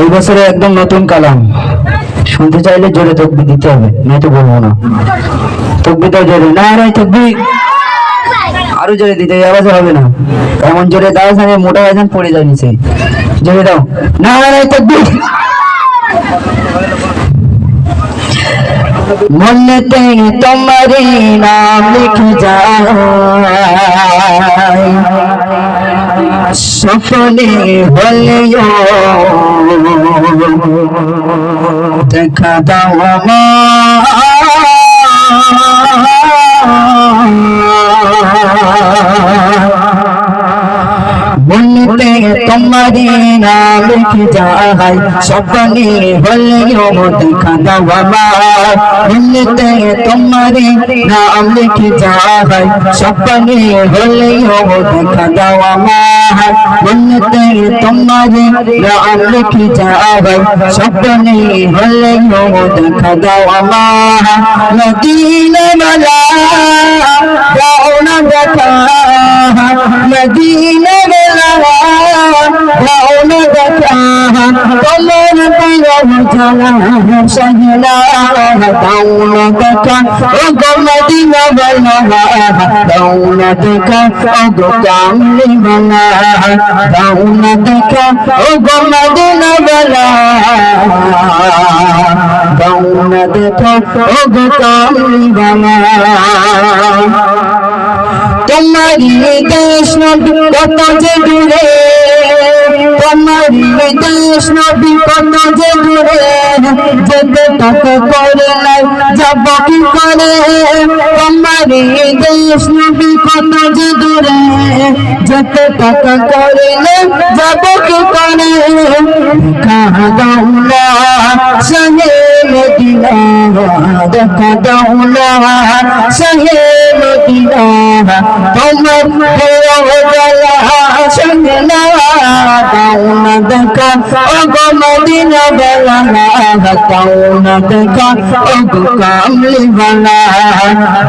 এই বছরে একদম নতুন কালাম, শুনতে চাইলে জোরে তকবীর দিতে হবে, নয়তো বলবো না। তকবীরটাও জোরে, না না তকবীর আরো জোরে দিতে আওয়াজ হবে না, এমন জোরে দাও জানে মোটা হয়ে যান পড়ে যায় নিচে। জোরে দাও, না না তকবীর। মনেতে তোমারি নাম লিখে যায়, স্বপ্নে হলেও দেখা দাও মনেতে তোমারি নাম লিখে যায়, স্বপ্নে হলেও দেখা দাও আমার। মনেতে তোমারি নাম লিখে যায়, স্বপ্নে হলেও দেখা দাও আমার। মনেতে তোমারি নাম লিখে যায়, স্বপ্নে হলেও দেখা দাও আমার। মদিনা वाला দাও না দেখা, মদিনা वाला দাও না দেখা, তোমার প্রিয় জানা সজনা দাও না দেখা, ও গো মদিনা वाला দাও না দেখা, ও গো কামলি वाला দাও না দেখা, ও গো মদিনা वाला দাও না দেখা, ও গো কামলি वाला। তোমারি দেশ নবী কত যে দূরে, তোমারি দেশ নবী কত যে দূরে, যেতে টাকা করে নাই যাব কি করে। তোমারি দেশ নবী কত যে দূরে, যেতে টাকা করে নাই যাব কি করে। দেখা দাও না সহে মদিনা, দেখা দাও না সহে মদিনা, তোমার প্রিয় সঙ্গে না দাও না দেখা, ও গো মদিনা वाला দাও না দেখা, ও গো কামলি वाला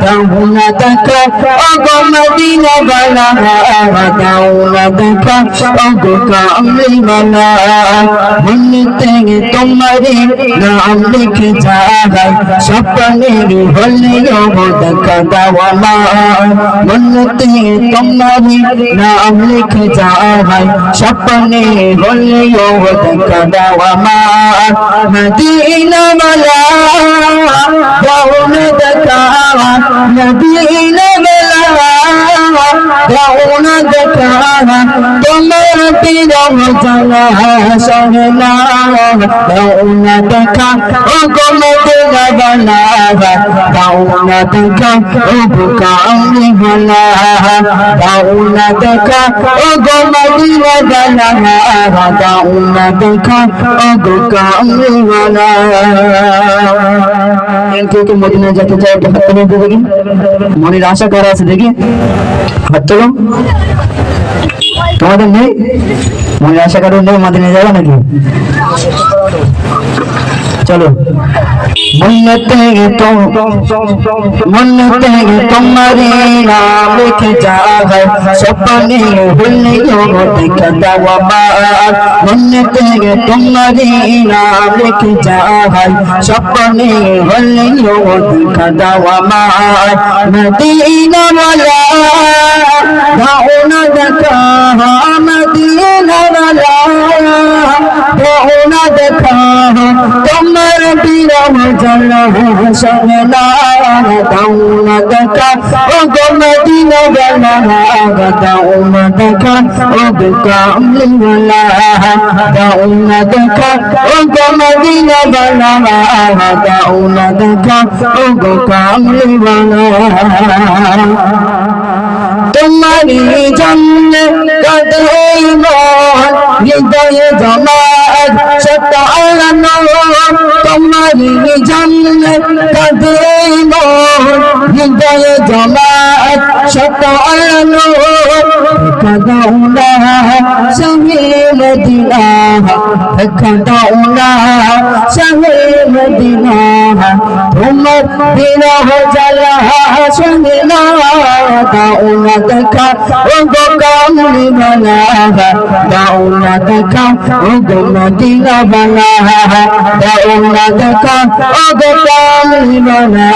দাও না দেখা, ও গো মদিনা वाला দাও না দেখা, ও গো কামলি वाला। মনেতে তোমারি নাম লিখে যায়, স্বপ্নে হলেও দেখা দাও আমার। মনেতে তোমারি নাম লিখে যায়, স্বপ্নে হলেও দেখা দাও আমার। মদিনা वाला দাও না দেখা, মদিনা वाला দাও না দেখা, তোমার প্রিয় জানা সজনা দাও না দেখা, ও গো মদিনা वाला দাও না দেখা, ও গো কামলি वाला দাও না দেখা, ও গো মদিনা वाला দাও না দেখা, ও গো কামলি वाला। কেউ মদিনা যেতে চায় একটা হাত তুলে দেখি, মনের আশা করা আছে দেখি, হাত তোলো। তোমাদের নেই মনের আশা কারণ নেই মদিনা যাবে নাকি? চলো। মনেতে তোমারি নাম লিখে যায়, স্বপ্নে হলেও দেখা দাও আমার। মনেতে তোমারি নাম লিখে যায়, স্বপ্নে হলেও দেখা দাও আমার। মদিনা वाला দাও না দেখা, মদিনা वाला দাও না দেখা, তোমার প্রিয় জানা সজনা দাও না দেখা, ও গো মদিনা वाला দাও না দেখা, ও গো কামলি वाला দাও না দেখা, ও গো মদিনা वाला দাও না দেখা, ও গো কামলি वाला। তোমারি জন্য কাঁদে মন, হৃদয়ে জমাত শত আলানো। তোমারি জন্য কাঁদে মন, হৃদয়ে জমাত শত আলানো। দেখা দাও না সহে মদিনা, দেখা দাও না শাহে মদিনা তোমার বিরহ জ্বালা সহে না দাও না দেখা ও গো কামলি বালা দাও না দেখা ও গো মদিনা বালা দাও না দেখা ও গো কামলি বালা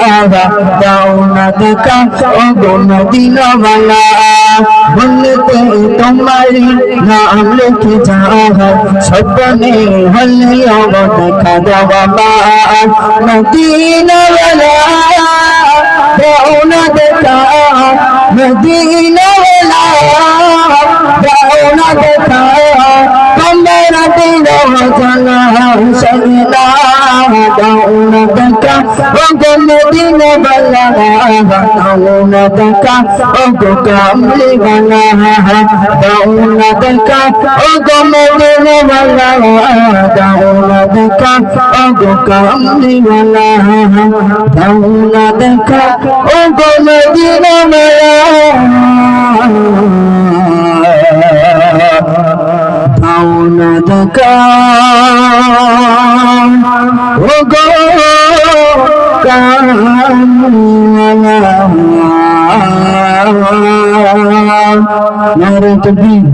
দাও না দেখা ও গো মদিনা বালা বলতে তোমারি নাম লিখে যাও সপনে হলে দেখা দেওয়া মা মদিনা বালা দাও না দেখা মদিনা বালা দাও না দেখা তোমার বিরহ জ্বালা সহে না দাও না দেখা ও গো মদিনা বালা দাও না দেখা ও গো কামলি বালা দাও না দেখা ও গো মদিনা বালা দাও না দেখা ও গো কামলি বালা দাও না দেখা ও গো মদিনা বালা দাও না দেখা ও গো নারে তকবীর।